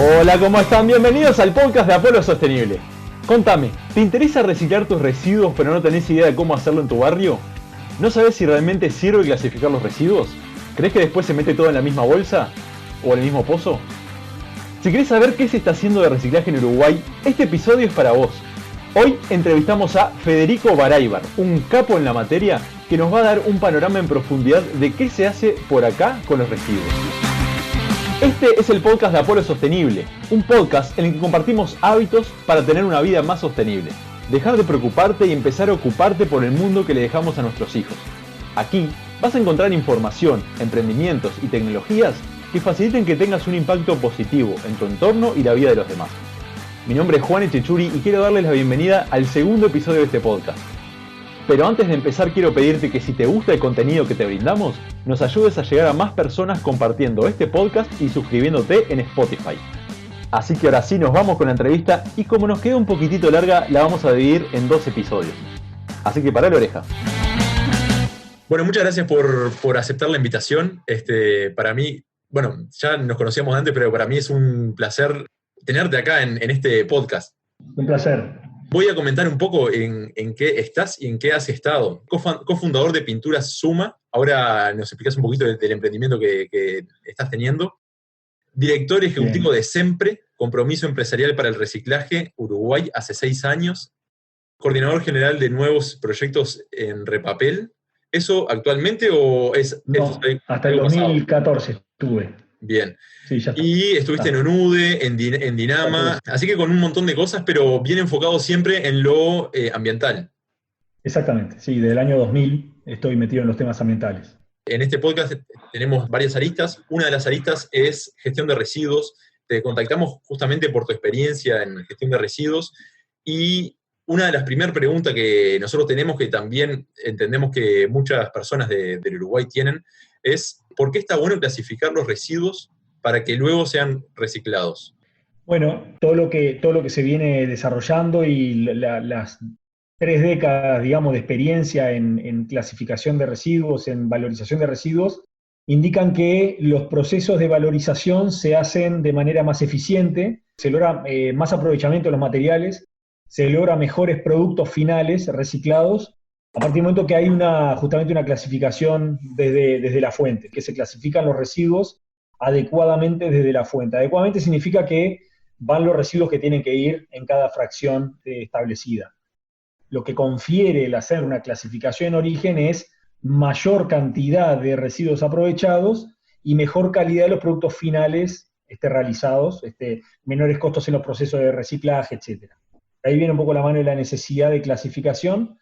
Hola, ¿cómo están? Bienvenidos al podcast de Apolo Sostenible. Contame, ¿te interesa reciclar tus residuos pero no tenés idea de cómo hacerlo en tu barrio? ¿No sabés si realmente sirve clasificar los residuos? ¿Crees que después se mete todo en la misma bolsa? ¿O en el mismo pozo? Si querés saber qué se está haciendo de reciclaje en Uruguay, este episodio es para vos. Hoy entrevistamos a Federico Baraybar, un capo en la materia que nos va a dar un panorama en profundidad de qué se hace por acá con los residuos. Este es el podcast de Apolo Sostenible, un podcast en el que compartimos hábitos para tener una vida más sostenible. Dejar de preocuparte y empezar a ocuparte por el mundo que le dejamos a nuestros hijos. Aquí vas a encontrar información, emprendimientos y tecnologías que faciliten que tengas un impacto positivo en tu entorno y la vida de los demás. Mi nombre es Juan Echechuri y quiero darles la bienvenida al segundo episodio de este podcast. Pero antes de empezar quiero pedirte que si te gusta el contenido que te brindamos, nos ayudes a llegar a más personas compartiendo este podcast y suscribiéndote en Spotify. Así que ahora sí nos vamos con la entrevista y como nos queda un poquitito larga, la vamos a dividir en 2 episodios. Así que pará la oreja. Bueno, muchas gracias por aceptar la invitación. Para mí, bueno, ya nos conocíamos antes, pero para mí es un placer tenerte acá en este podcast. Un placer. Voy a comentar un poco en qué estás y en qué has estado. Cofundador de Pinturas Suma. Ahora nos explicas un poquito del emprendimiento que estás teniendo. Director ejecutivo de SEMPRE, Compromiso Empresarial para el Reciclaje, Uruguay, hace 6 años. Coordinador general de nuevos proyectos en Repapel. ¿Eso actualmente o es...? No, hasta el 2014 estuve. Bien. Sí, ya está. Y estuviste en ONUDE, en Dinama, así que con un montón de cosas, pero bien enfocado siempre en lo ambiental. Exactamente, sí, desde el año 2000 estoy metido en los temas ambientales. En este podcast tenemos varias aristas. Una de las aristas es gestión de residuos. Te contactamos justamente por tu experiencia en gestión de residuos. Y una de las primeras preguntas que nosotros tenemos, que también entendemos que muchas personas del Uruguay tienen, es ¿por qué está bueno clasificar los residuos para que luego sean reciclados? Bueno, todo lo que se viene desarrollando y las 3 décadas, digamos, de experiencia en clasificación de residuos, en valorización de residuos, indican que los procesos de valorización se hacen de manera más eficiente, se logra más aprovechamiento de los materiales, se logra mejores productos finales reciclados, a partir del momento que hay justamente una clasificación desde la fuente, que se clasifican los residuos adecuadamente desde la fuente. Adecuadamente significa que van los residuos que tienen que ir en cada fracción establecida. Lo que confiere el hacer una clasificación en origen es mayor cantidad de residuos aprovechados y mejor calidad de los productos finales realizados, menores costos en los procesos de reciclaje, etc. Ahí viene un poco la mano de la necesidad de clasificación.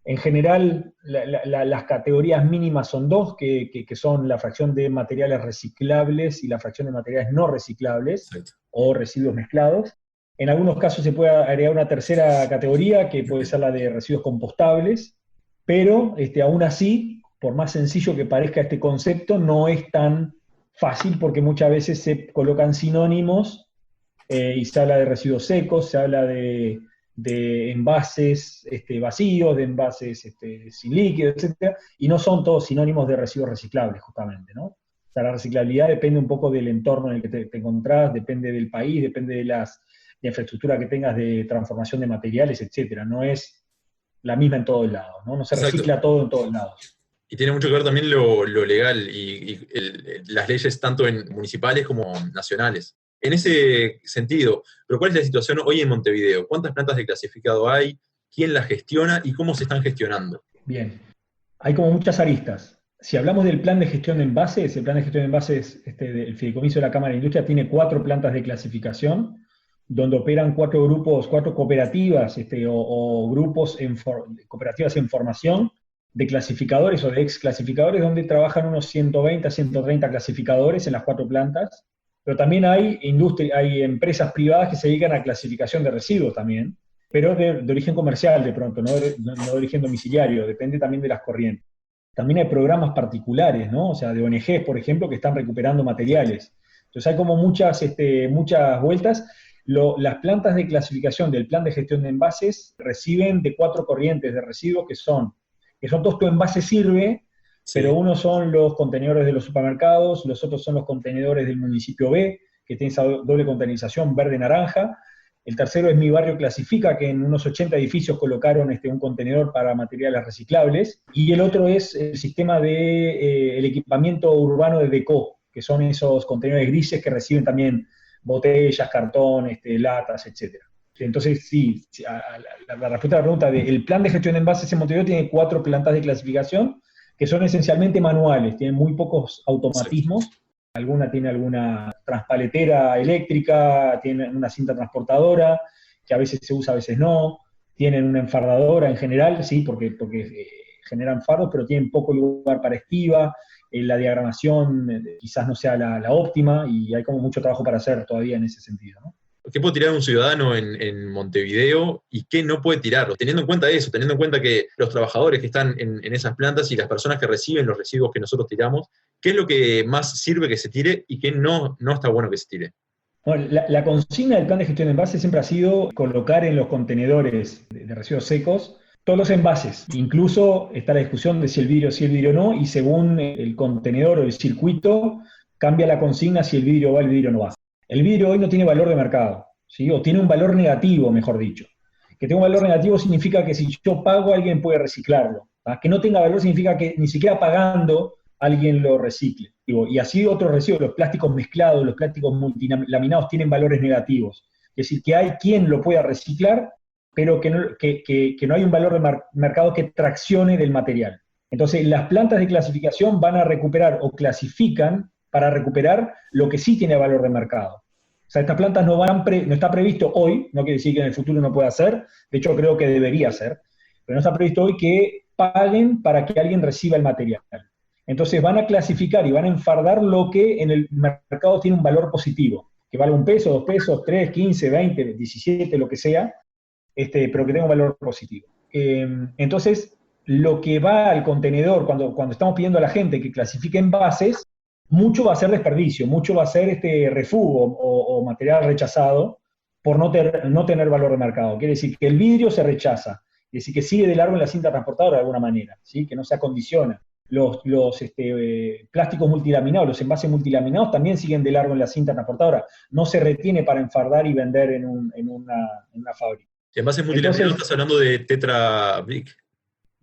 En general, las categorías mínimas son 2, que son la fracción de materiales reciclables y la fracción de materiales no reciclables, sí, o residuos mezclados. En algunos casos se puede agregar una tercera categoría, que puede ser la de residuos compostables, pero aún así, por más sencillo que parezca este concepto, no es tan fácil porque muchas veces se colocan sinónimos y se habla de residuos secos, se habla de envases vacíos, de envases sin líquido, etc. Y no son todos sinónimos de residuos reciclables, justamente, ¿no? O sea, la reciclabilidad depende un poco del entorno en el que te encontrás, depende del país, depende de la infraestructura que tengas de transformación de materiales, etc. No es la misma en todos lados, ¿no? No se recicla todo en todos lados. Y tiene mucho que ver también lo legal y las leyes tanto municipales como nacionales. En ese sentido, ¿pero cuál es la situación hoy en Montevideo? ¿Cuántas plantas de clasificado hay? ¿Quién las gestiona? ¿Y cómo se están gestionando? Bien, hay como muchas aristas. Si hablamos del plan de gestión de envases, el plan de gestión de envases del Fideicomiso de la Cámara de Industria tiene 4 plantas de clasificación, donde operan 4 grupos, 4 cooperativas o grupos cooperativas en formación de clasificadores o de ex clasificadores, donde trabajan unos 120 a 130 clasificadores en las 4 plantas. Pero también hay empresas privadas que se dedican a clasificación de residuos también, pero de origen comercial de pronto, no de origen domiciliario, depende también de las corrientes. También hay programas particulares, ¿no? O sea, de ONGs, por ejemplo, que están recuperando materiales. Entonces hay como muchas vueltas. Las plantas de clasificación del plan de gestión de envases reciben de 4 corrientes de residuos que son todos tu envase sirve, sí, pero unos son los contenedores de los supermercados, los otros son los contenedores del municipio B, que tiene esa doble containerización verde-naranja. El tercero es Mi Barrio Clasifica, que en unos 80 edificios colocaron un contenedor para materiales reciclables. Y el otro es el sistema de el equipamiento urbano de Deco, que son esos contenedores grises que reciben también botellas, cartón, latas, etc. Entonces, sí, la respuesta a la pregunta el plan de gestión de envases en Montevideo tiene 4 plantas de clasificación, que son esencialmente manuales, tienen muy pocos automatismos. Sí. Alguna tiene alguna transpaletera eléctrica, tiene una cinta transportadora, que a veces se usa, a veces no, tienen una enfardadora en general, sí, porque generan fardos, pero tienen poco lugar para estiva, la diagramación quizás no sea la óptima, y hay como mucho trabajo para hacer todavía en ese sentido, ¿no? ¿Qué puede tirar un ciudadano en Montevideo y qué no puede tirar? Teniendo en cuenta eso, teniendo en cuenta que los trabajadores que están en esas plantas y las personas que reciben los residuos que nosotros tiramos, ¿qué es lo que más sirve que se tire y qué no está bueno que se tire? Bueno, la consigna del plan de gestión de envases siempre ha sido colocar en los contenedores de residuos secos todos los envases. Incluso está la discusión de si el vidrio no, y según el contenedor o el circuito, cambia la consigna si el vidrio va o el vidrio no va. El vidrio hoy no tiene valor de mercado, ¿sí? O tiene un valor negativo, mejor dicho. Que tenga un valor negativo significa que si yo pago, alguien puede reciclarlo. ¿Ah? Que no tenga valor significa que ni siquiera pagando alguien lo recicle. Y así otros residuos, los plásticos mezclados, los plásticos multilaminados tienen valores negativos. Es decir, que hay quien lo pueda reciclar, pero que no hay un valor de mercado que traccione del material. Entonces, las plantas de clasificación van a recuperar o clasifican para recuperar lo que sí tiene valor de mercado. O sea, estas plantas no está previsto hoy, no quiere decir que en el futuro no pueda ser, de hecho creo que debería ser, pero no está previsto hoy que paguen para que alguien reciba el material. Entonces van a clasificar y van a enfardar lo que en el mercado tiene un valor positivo, que vale 1 peso, 2 pesos, 3, 15, 20, 17, lo que sea, pero que tenga un valor positivo. Entonces, lo que va al contenedor, cuando estamos pidiendo a la gente que clasifique envases, mucho va a ser desperdicio, mucho va a ser refugo o material rechazado por no tener valor de mercado. Quiere decir que el vidrio se rechaza, quiere decir que sigue de largo en la cinta transportadora de alguna manera, ¿sí? Que no se acondiciona. Los plásticos multilaminados, los envases multilaminados también siguen de largo en la cinta transportadora, no se retiene para enfardar y vender en una fábrica. Envases multilaminados, estás hablando de Tetra Brick.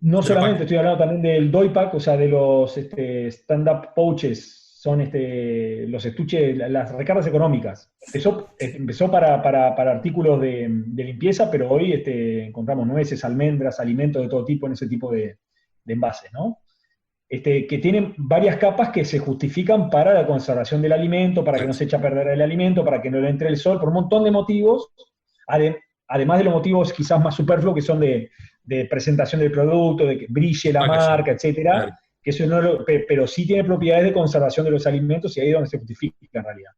No solamente, estoy hablando también del Doypack, o sea, de los stand-up pouches, son los estuches, las recargas económicas. Empezó para artículos de limpieza, pero hoy encontramos nueces, almendras, alimentos de todo tipo en ese tipo de envases, ¿no? Que tienen varias capas que se justifican para la conservación del alimento, para que no se eche a perder el alimento, para que no le entre el sol, por un montón de motivos, además de los motivos quizás más superfluos que son de presentación del producto, de que brille la marca, etcétera, claro. Que eso pero sí tiene propiedades de conservación de los alimentos y ahí es donde se justifica en realidad.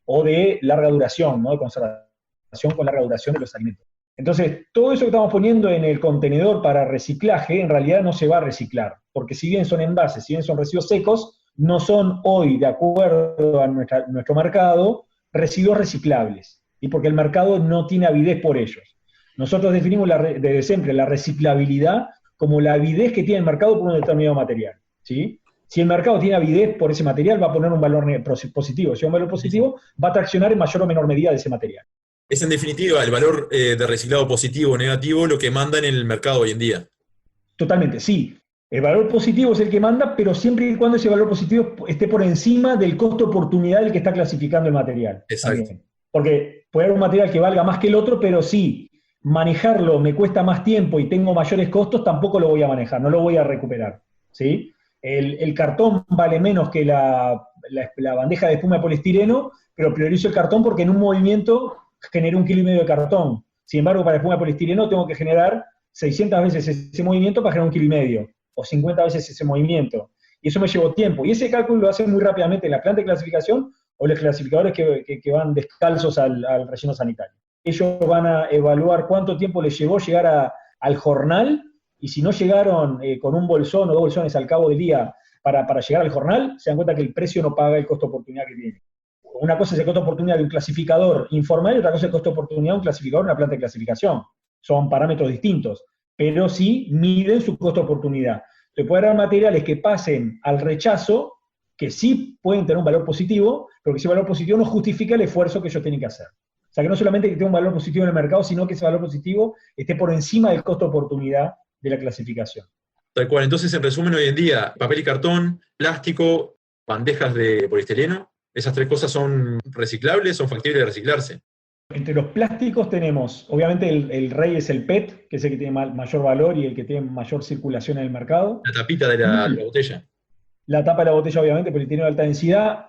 O de larga duración, ¿no? De conservación con larga duración de los alimentos. Entonces, todo eso que estamos poniendo en el contenedor para reciclaje, en realidad no se va a reciclar, porque si bien son envases, si bien son residuos secos, no son hoy, de acuerdo a nuestro mercado, residuos reciclables, y porque el mercado no tiene avidez por ellos. Nosotros definimos desde siempre la reciclabilidad como la avidez que tiene el mercado por un determinado material, ¿sí? Si el mercado tiene avidez por ese material, va a poner un valor positivo. Si hay un valor positivo, va a traccionar en mayor o menor medida de ese material. Es en definitiva el valor de reciclado positivo o negativo lo que manda en el mercado hoy en día. Totalmente, sí. El valor positivo es el que manda, pero siempre y cuando ese valor positivo esté por encima del costo-oportunidad del que está clasificando el material. Exacto. También. Porque puede haber un material que valga más que el otro, pero si manejarlo me cuesta más tiempo y tengo mayores costos, tampoco lo voy a manejar, no lo voy a recuperar, ¿sí? El cartón vale menos que la bandeja de espuma de poliestireno, pero priorizo el cartón porque en un movimiento generé 1,5 kilos de cartón. Sin embargo, para la espuma de poliestireno tengo que generar 600 veces ese movimiento para generar 1,5 kilos, o 50 veces ese movimiento. Y eso me llevó tiempo. Y ese cálculo lo hacen muy rápidamente en la planta de clasificación o los clasificadores que van descalzos al relleno sanitario. Ellos van a evaluar cuánto tiempo les llevó llegar al jornal, y si no llegaron con un bolsón o 2 bolsones al cabo del día para llegar al jornal, se dan cuenta que el precio no paga el costo de oportunidad que tiene. Una cosa es el costo de oportunidad de un clasificador informal y otra cosa es el costo de oportunidad de un clasificador en una planta de clasificación. Son parámetros distintos, pero sí miden su costo de oportunidad. Se puede dar materiales que pasen al rechazo que sí pueden tener un valor positivo, pero que ese valor positivo no justifica el esfuerzo que ellos tienen que hacer. O sea, que no solamente que tenga un valor positivo en el mercado, sino que ese valor positivo esté por encima del costo de oportunidad de la clasificación. Tal cual. Entonces, en resumen, hoy en día, papel y cartón, plástico, bandejas de poliestireno, esas tres cosas son reciclables, son factibles de reciclarse. Entre los plásticos tenemos, obviamente el rey es el PET, que es el que tiene mayor valor y el que tiene mayor circulación en el mercado. La tapita de la botella. La tapa de la botella, obviamente, polietileno de alta densidad.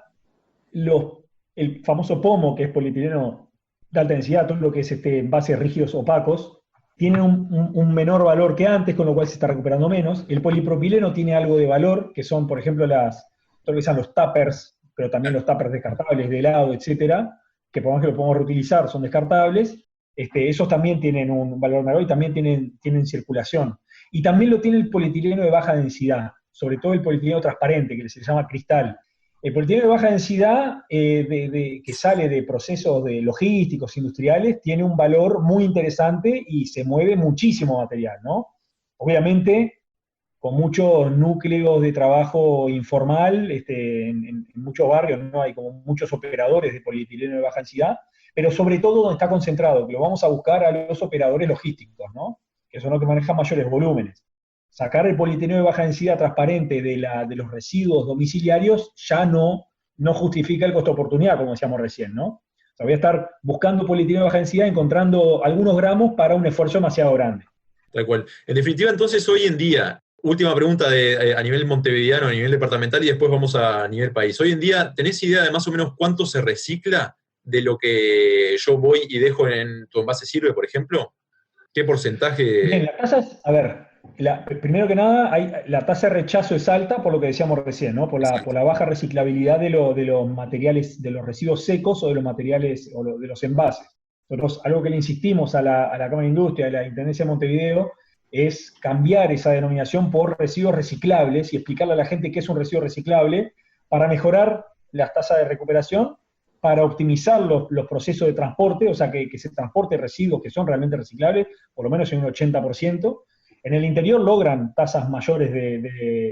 El famoso pomo, que es polietileno de alta densidad, todo lo que es envases rígidos opacos, tiene un menor valor que antes, con lo cual se está recuperando menos. El polipropileno tiene algo de valor, que son, por ejemplo, todo lo que son los tuppers, pero también los tuppers descartables de helado, etcétera, que por más que lo podemos reutilizar, son descartables. Esos también tienen un valor menor y también tienen circulación. Y también lo tiene el polietileno de baja densidad, sobre todo el polietileno transparente, que se llama cristal. El polietileno de baja densidad, que sale de procesos logísticos, industriales, tiene un valor muy interesante y se mueve muchísimo material, ¿no? Obviamente, con muchos núcleos de trabajo informal, en muchos barrios, ¿no? Hay como muchos operadores de polietileno de baja densidad, pero sobre todo donde está concentrado, que lo vamos a buscar a los operadores logísticos, ¿no? Que son los que manejan mayores volúmenes. Sacar el polietileno de baja densidad transparente de los residuos domiciliarios ya no justifica el costo-oportunidad, como decíamos recién, ¿no? O sea, voy a estar buscando polietileno de baja densidad, encontrando algunos gramos para un esfuerzo demasiado grande. Tal cual. En definitiva, entonces, hoy en día, última pregunta a nivel montevideano, a nivel departamental, y después vamos a nivel país. Hoy en día, ¿tenés idea de más o menos cuánto se recicla de lo que yo voy y dejo en tu envase sirve, por ejemplo? ¿Qué porcentaje? Bien, las tasas, a ver, primero que nada, la tasa de rechazo es alta por lo que decíamos recién, ¿no? Por la baja reciclabilidad de los materiales, de los residuos secos o de los materiales, o de los envases. Nosotros, algo que le insistimos a la Cámara de Industria, a la Intendencia de Montevideo, es cambiar esa denominación por residuos reciclables y explicarle a la gente qué es un residuo reciclable para mejorar las tasas de recuperación, para optimizar los procesos de transporte, o sea, que se transporte residuos que son realmente reciclables, por lo menos en un 80%. En el interior logran tasas mayores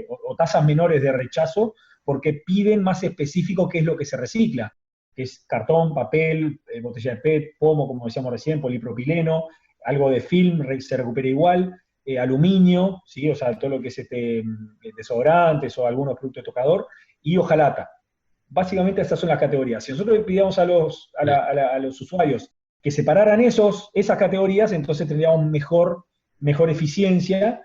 o tasas menores de rechazo, porque piden más específico qué es lo que se recicla, que es cartón, papel, botella de PET, pomo, como decíamos recién, polipropileno, algo de film se recupera igual, aluminio, ¿sí? O sea, todo lo que es desodorantes o algunos productos de tocador, y hojalata. Básicamente esas son las categorías. Si nosotros le pidiéramos a los usuarios que separaran esas categorías, entonces tendríamos mejor eficiencia.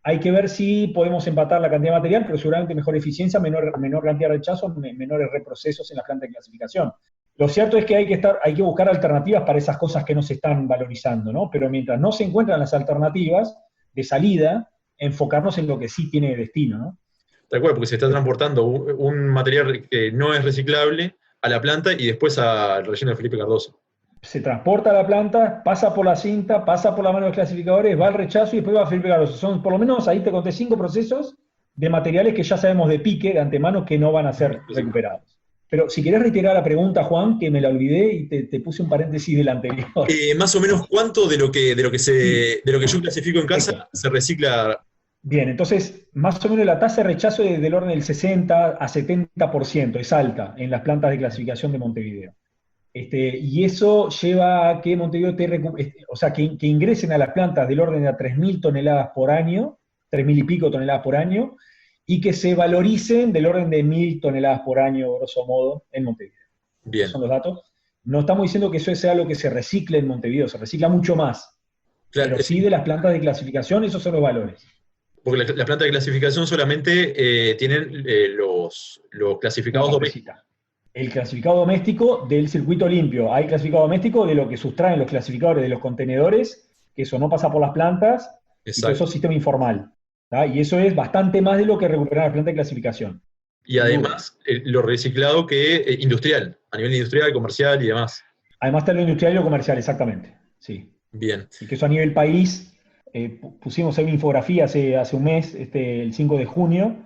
Hay que ver si podemos empatar la cantidad de material, pero seguramente mejor eficiencia, menor cantidad de rechazos, menores reprocesos en la planta de clasificación. Lo cierto es que hay que buscar alternativas para esas cosas que no se están valorizando, ¿no? Pero mientras no se encuentran las alternativas de salida, enfocarnos en lo que sí tiene destino, ¿no? Tal cual, porque se está transportando un material que no es reciclable a la planta y después al relleno de Felipe Cardoso. Se transporta a la planta, pasa por la cinta, pasa por la mano de los clasificadores, va al rechazo y después va a Felipe Cardoso. Son, por lo menos, ahí te conté 5 procesos de materiales que ya sabemos de pique, de antemano, que no van a ser recuperados. Pero si querés reiterar la pregunta, Juan, que me la olvidé y te puse un paréntesis del anterior. Más o menos, ¿cuánto de lo que yo clasifico en casa se recicla? Bien, entonces, más o menos la tasa de rechazo es del orden del 60 a 70%, es alta en las plantas de clasificación de Montevideo. Y eso lleva a que Montevideo que ingresen a las plantas del orden de a 3.000 toneladas por año, 3.000 y pico toneladas por año, y que se valoricen del orden de 1.000 toneladas por año, grosso modo, en Montevideo. Bien. Esos son los datos. No estamos diciendo que eso sea lo que se recicle en Montevideo, se recicla mucho más. Claro, pero sí de las plantas de clasificación, esos son los valores. Porque la planta de clasificación solamente tienen los clasificados domésticos. El clasificado doméstico del circuito limpio. Hay clasificado doméstico de lo que sustraen los clasificadores de los contenedores, que eso no pasa por las plantas, y todo eso es sistema informal. ¿tá? Y eso es bastante más de lo que recuperan la planta de clasificación. Y además, lo reciclado que industrial, a nivel industrial, comercial y demás. Además está lo industrial y lo comercial, exactamente. Sí. Bien. Y que eso a nivel país, pusimos ahí una infografía hace un mes, el 5 de junio.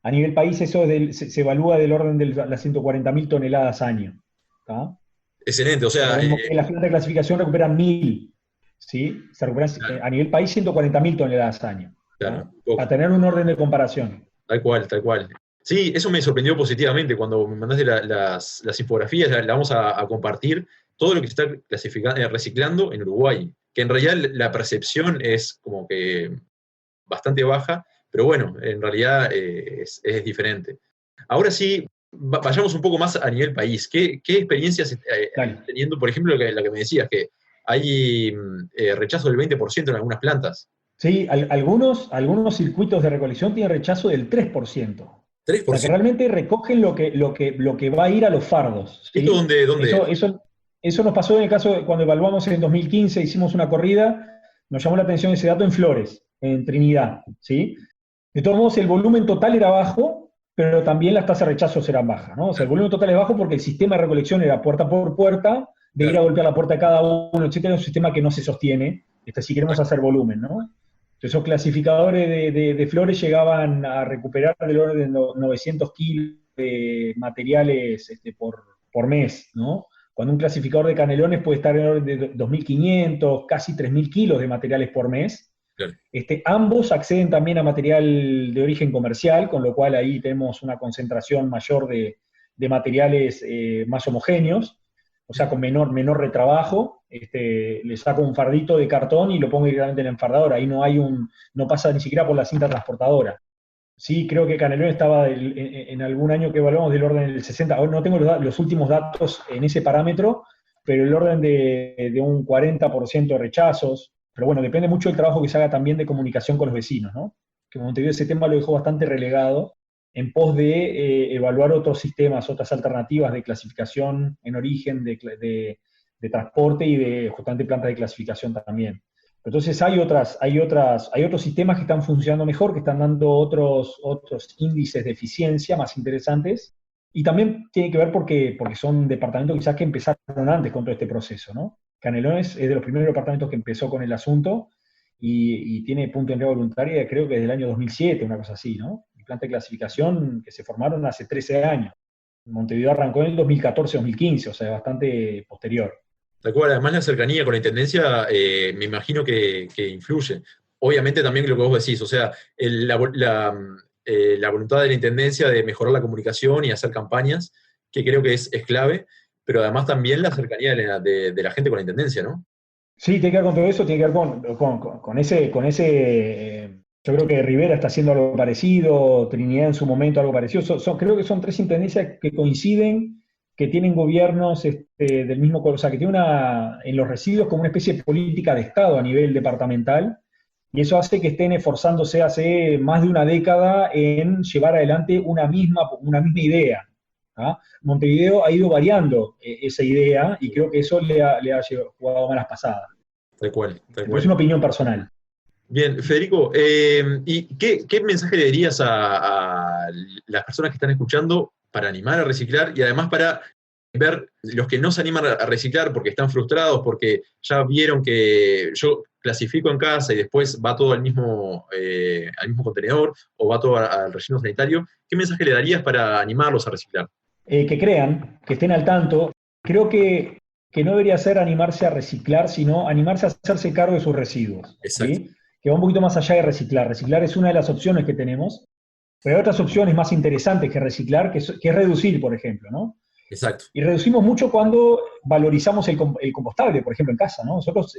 A nivel país eso se evalúa del orden de las 140.000 toneladas año. ¿tá? Excelente, o sea... En las plantas de clasificación recuperan 1.000, ¿sí? Se recuperan, claro. A nivel país 140.000 toneladas año. Claro, para tener un orden de comparación. Tal cual, tal cual. Sí, eso me sorprendió positivamente cuando me mandaste las infografías, la vamos a compartir, todo lo que se está reciclando en Uruguay, que en realidad la percepción es como que bastante baja, pero bueno, en realidad es diferente. Ahora sí, vayamos un poco más a nivel país. ¿Qué experiencias estás teniendo? Por ejemplo, la que me decías, que hay rechazo del 20% en algunas plantas. Sí, algunos circuitos de recolección tienen rechazo del 3%. O sea, que 3%. realmente recogen lo que va a ir a los fardos. ¿Esto ¿Sí? dónde es? Eso nos pasó en el caso de cuando evaluamos en 2015, hicimos una corrida, nos llamó la atención ese dato en Flores, en Trinidad. ¿Sí? De todos modos, el volumen total era bajo, pero también las tasas de rechazos eran bajas, ¿no? O sea, el volumen total es bajo porque el sistema de recolección era puerta por puerta, de ir a golpear la puerta de cada uno, etcétera, es un sistema que no se sostiene, si queremos hacer volumen, ¿no? Entonces, esos clasificadores de flores llegaban a recuperar del orden de 900 kilos de materiales por mes, ¿no? Cuando un clasificador de canelones puede estar en el orden de 2.500, casi 3.000 kilos de materiales por mes. Claro. Ambos acceden también a material de origen comercial, con lo cual ahí tenemos una concentración mayor de materiales más homogéneos, o sea, con menor retrabajo. Le saco un fardito de cartón y lo pongo directamente en el enfardador, ahí no pasa ni siquiera por la cinta transportadora. Sí, creo que Canelón estaba en algún año que evaluamos del orden del 60, ahora no tengo los últimos datos en ese parámetro, pero el orden de un 40% de rechazos. Pero bueno, depende mucho del trabajo que se haga también de comunicación con los vecinos, ¿no? Que Montevideo ese tema lo dejó bastante relegado en pos de evaluar otros sistemas, otras alternativas de clasificación en origen, de transporte y de justamente plantas de clasificación también. Entonces hay otros sistemas que están funcionando mejor, que están dando otros índices de eficiencia más interesantes, y también tiene que ver porque son departamentos quizás que empezaron antes con todo este proceso, ¿no? Canelones es de los primeros departamentos que empezó con el asunto y tiene punto de entrega voluntaria creo que desde el año 2007, una cosa así, ¿no? Y plantas de clasificación que se formaron hace 13 años. Montevideo arrancó en el 2014-2015, o sea, bastante posterior. De acuerdo, además la cercanía con la Intendencia me imagino que influye. Obviamente también lo que vos decís, o sea, la voluntad de la Intendencia de mejorar la comunicación y hacer campañas, que creo que es clave, pero además también la cercanía de la gente con la Intendencia, ¿no? Sí, tiene que ver con todo eso, tiene que ver con ese yo creo que Rivera está haciendo algo parecido, Trinidad en su momento algo parecido. Creo que son tres intendencias que coinciden, que tienen gobiernos del mismo color, o sea, que tienen en los residuos como una especie de política de Estado a nivel departamental, y eso hace que estén esforzándose hace más de una década en llevar adelante una misma idea. ¿Ah? Montevideo ha ido variando esa idea y creo que eso le ha jugado malas pasadas. Tal cual. Pero es una opinión personal. Bien, Federico, ¿y qué mensaje le dirías a las personas que están escuchando para animar a reciclar y además para ver los que no se animan a reciclar porque están frustrados, porque ya vieron que yo clasifico en casa y después va todo al mismo contenedor o va todo al relleno sanitario? ¿Qué mensaje le darías para animarlos a reciclar? Que crean, que estén al tanto. Creo que no debería ser animarse a reciclar, sino animarse a hacerse cargo de sus residuos. Exacto. ¿Sí? Que va un poquito más allá de reciclar. Reciclar es una de las opciones que tenemos, pero hay otras opciones más interesantes que reciclar, que es reducir, por ejemplo, ¿no? Exacto. Y reducimos mucho cuando valorizamos el compostable, por ejemplo, en casa, ¿no? Nosotros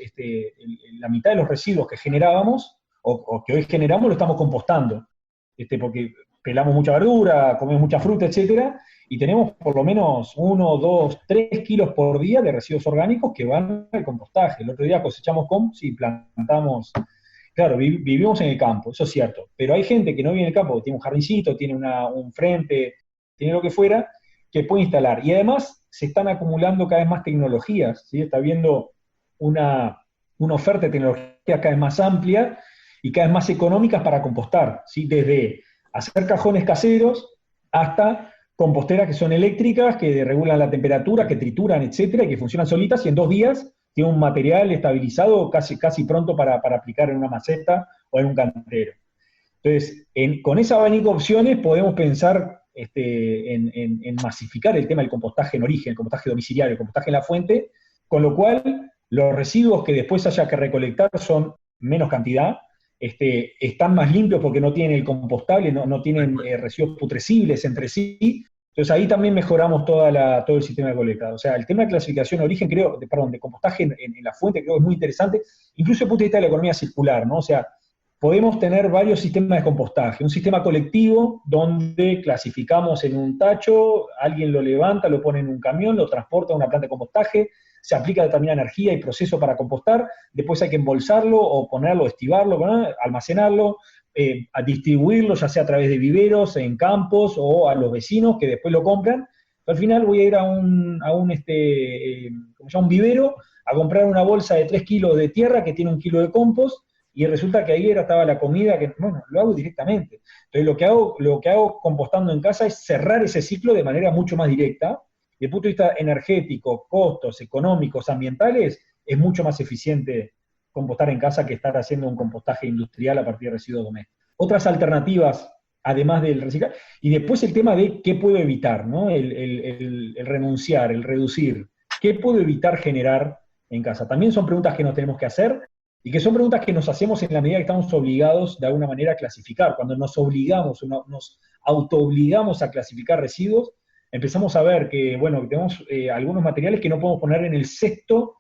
la mitad de los residuos que generábamos, o que hoy generamos, lo estamos compostando, porque pelamos mucha verdura, comemos mucha fruta, etcétera, y tenemos por lo menos 1, 2, 3 kilos por día de residuos orgánicos que van al compostaje. El otro día cosechamos plantamos. Claro, vivimos en el campo, eso es cierto, pero hay gente que no vive en el campo, tiene un jardincito, tiene un frente, tiene lo que fuera, que puede instalar. Y además se están acumulando cada vez más tecnologías, ¿sí? Está habiendo una oferta de tecnologías cada vez más amplia y cada vez más económicas para compostar, ¿sí? Desde hacer cajones caseros hasta composteras que son eléctricas, que regulan la temperatura, que trituran, etcétera, y que funcionan solitas, y en 2 días tiene un material estabilizado casi pronto para aplicar en una maceta o en un cantero. Entonces, con ese abanico de opciones podemos pensar en masificar el tema del compostaje en origen, el compostaje domiciliario, el compostaje en la fuente, con lo cual los residuos que después haya que recolectar son menos cantidad, están más limpios porque no tienen el compostable, no tienen residuos putrescibles entre sí. Entonces ahí también mejoramos todo el sistema de colecta. O sea, el tema de clasificación de origen, de compostaje en la fuente, creo que es muy interesante, incluso desde el punto de vista de la economía circular, ¿no? O sea, podemos tener varios sistemas de compostaje. Un sistema colectivo donde clasificamos en un tacho, alguien lo levanta, lo pone en un camión, lo transporta a una planta de compostaje, se aplica determinada energía y proceso para compostar, después hay que embolsarlo o ponerlo, estivarlo, ¿no? Almacenarlo, a distribuirlo, ya sea a través de viveros, en campos o a los vecinos que después lo compran. Al final voy a ir a un vivero a comprar una bolsa de 3 kilos de tierra que tiene 1 kilo de compost, y resulta que ahí estaba la comida, bueno, lo hago directamente. Entonces lo que hago compostando en casa es cerrar ese ciclo de manera mucho más directa. Desde el punto de vista energético, costos, económicos, ambientales, es mucho más eficiente compostar en casa que estar haciendo un compostaje industrial a partir de residuos domésticos. Otras alternativas, además del reciclaje, y después el tema de qué puedo evitar, ¿no? El renunciar, el reducir, qué puedo evitar generar en casa. También son preguntas que nos tenemos que hacer, y que son preguntas que nos hacemos en la medida que estamos obligados de alguna manera a clasificar. Cuando nos obligamos, nos autoobligamos a clasificar residuos, empezamos a ver que, bueno, que tenemos algunos materiales que no podemos poner en el cesto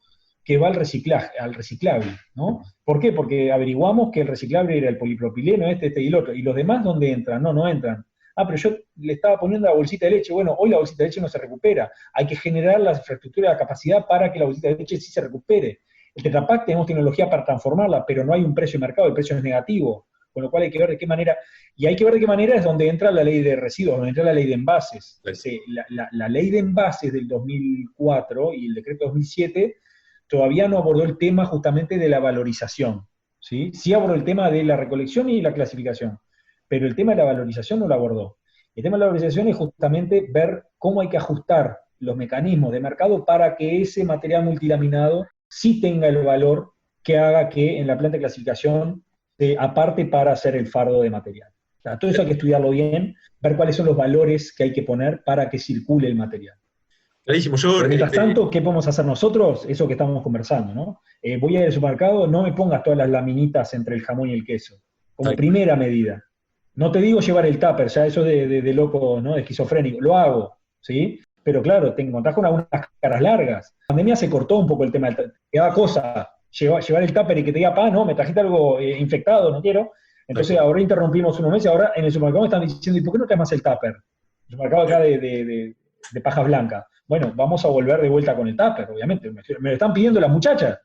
que va al reciclable, ¿no? ¿Por qué? Porque averiguamos que el reciclable era el polipropileno, este y el otro, y los demás, ¿dónde entran? No entran. Ah, pero yo le estaba poniendo la bolsita de leche. Bueno, hoy la bolsita de leche no se recupera. Hay que generar la infraestructura, la capacidad para que la bolsita de leche sí se recupere. El Tetra Pak tenemos tecnología para transformarla, pero no hay un precio de mercado, el precio es negativo, con lo cual hay que ver de qué manera, y hay que ver de qué manera es donde entra la ley de residuos, donde entra la ley de envases. La ley de envases del 2004 y el decreto 2007 todavía no abordó el tema justamente de la valorización, ¿sí? Sí abordó el tema de la recolección y la clasificación, pero el tema de la valorización no lo abordó. El tema de la valorización es justamente ver cómo hay que ajustar los mecanismos de mercado para que ese material multilaminado sí tenga el valor que haga que en la planta de clasificación se aparte para hacer el fardo de material. O sea, todo eso hay que estudiarlo bien, ver cuáles son los valores que hay que poner para que circule el material. Clarísimo. Pero mientras tanto, ¿qué podemos hacer nosotros? Eso que estamos conversando, ¿no? Voy a ir al supermercado, no me pongas todas las laminitas entre el jamón y el queso, como primera medida. No te digo llevar el tupper, ya eso de loco, ¿no? De esquizofrénico, lo hago, ¿sí? Pero claro, te encontrás con algunas caras largas. La pandemia se cortó un poco el tema, te daba cosa llevar el tupper y que te diga, no, me trajiste algo infectado, no quiero. Entonces ahora interrumpimos unos meses, ahora en el supermercado me están diciendo, ¿y por qué no traes más el tupper? El supermercado acá de Pajas Blancas. Bueno, vamos a volver de vuelta con el tupper, obviamente. Me lo están pidiendo las muchachas.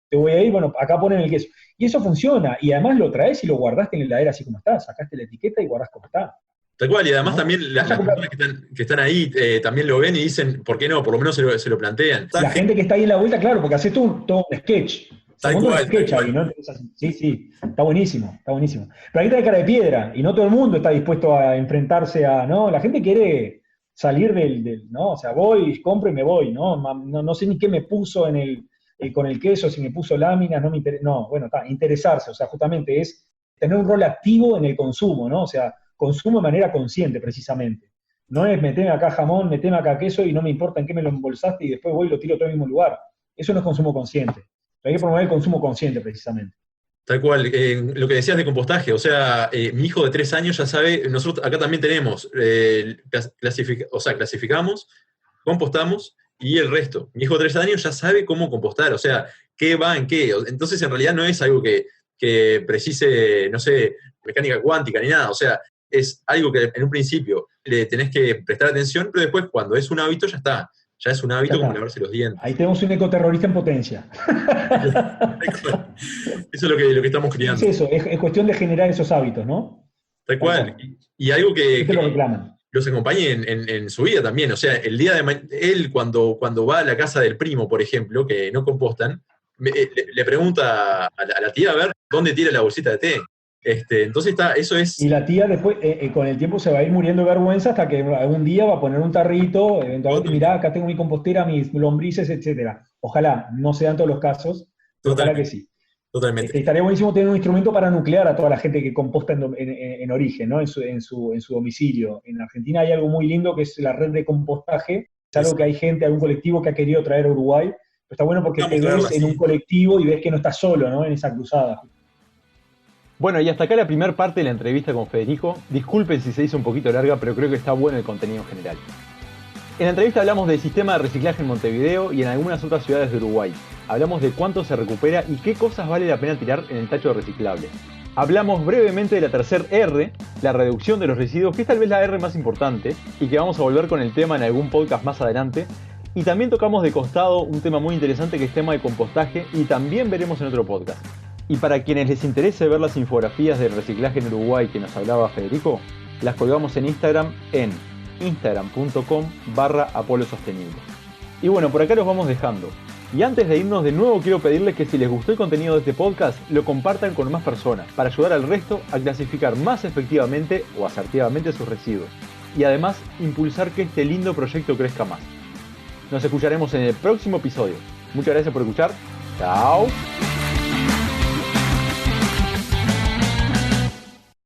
Te voy a ir, bueno, acá ponen el queso. Y eso funciona, y además lo traes y lo guardaste en la heladera así como está, sacaste la etiqueta y guardás como está. Tal cual, y además también las personas que están ahí también lo ven y dicen, ¿por qué no? Por lo menos se lo plantean. La gente que está ahí en la vuelta, claro, porque haces todo un sketch. Tal cual, un sketch ahí, ¿no? Sí, está buenísimo, está buenísimo. Pero ahí trae cara de piedra, y no todo el mundo está dispuesto a enfrentarse a, ¿no? La gente quiere salir ¿no? O sea, voy, compro y me voy, ¿no? No sé ni qué me puso con el queso, si me puso láminas, no me interesa. No, bueno, interesarse, o sea, justamente es tener un rol activo en el consumo, ¿no? O sea, consumo de manera consciente, precisamente. No es meteme acá jamón, meteme acá queso y no me importa en qué me lo embolsaste y después voy y lo tiro todo en el mismo lugar. Eso no es consumo consciente. Hay que promover el consumo consciente, precisamente. Tal cual, lo que decías de compostaje, o sea, mi hijo de 3 años ya sabe, nosotros acá también tenemos, clasificamos, compostamos y el resto. Mi hijo de 3 años ya sabe cómo compostar, o sea, qué va en qué. Entonces, en realidad no es algo que precise, no sé, mecánica cuántica ni nada, o sea, es algo que en un principio le tenés que prestar atención, pero después cuando es un hábito ya está. Ya es un hábito como lavarse los dientes. Ahí tenemos un ecoterrorista en potencia. Eso es lo que estamos criando. Es eso, es cuestión de generar esos hábitos, ¿no? Tal cual. Y algo que lo reclaman. Los acompañe en su vida también. O sea, el día de él cuando va a la casa del primo, por ejemplo, que no compostan, le pregunta a la tía a ver dónde tira la bolsita de té. Entonces eso es... Y la tía después, con el tiempo se va a ir muriendo de vergüenza hasta que algún día va a poner un tarrito, eventualmente, mirá, acá tengo mi compostera, mis lombrices, etcétera. Ojalá, no sean todos los casos, pero ojalá que sí. Totalmente. Estaría buenísimo tener un instrumento para nuclear a toda la gente que composta en origen, ¿no? en su domicilio. En Argentina hay algo muy lindo que es la red de compostaje. Es algo que hay gente, algún colectivo que ha querido traer a Uruguay. Pero está bueno porque te ves en un colectivo y ves que no estás solo, ¿no? En esa cruzada. Bueno, y hasta acá la primera parte de la entrevista con Federico. Disculpen si se hizo un poquito larga, pero creo que está bueno el contenido en general. En la entrevista hablamos del sistema de reciclaje en Montevideo y en algunas otras ciudades de Uruguay. Hablamos de cuánto se recupera y qué cosas vale la pena tirar en el tacho reciclable. Hablamos brevemente de la tercera R, la reducción de los residuos, que es tal vez la R más importante, y que vamos a volver con el tema en algún podcast más adelante. Y también tocamos de costado un tema muy interesante que es tema de compostaje, y también veremos en otro podcast. Y para quienes les interese ver las infografías del reciclaje en Uruguay que nos hablaba Federico, las colgamos en Instagram en instagram.com/apolosostenible. Y bueno, por acá los vamos dejando. Y antes de irnos, de nuevo quiero pedirles que si les gustó el contenido de este podcast, lo compartan con más personas para ayudar al resto a clasificar más efectivamente o asertivamente sus residuos. Y además, impulsar que este lindo proyecto crezca más. Nos escucharemos en el próximo episodio. Muchas gracias por escuchar. ¡Chao!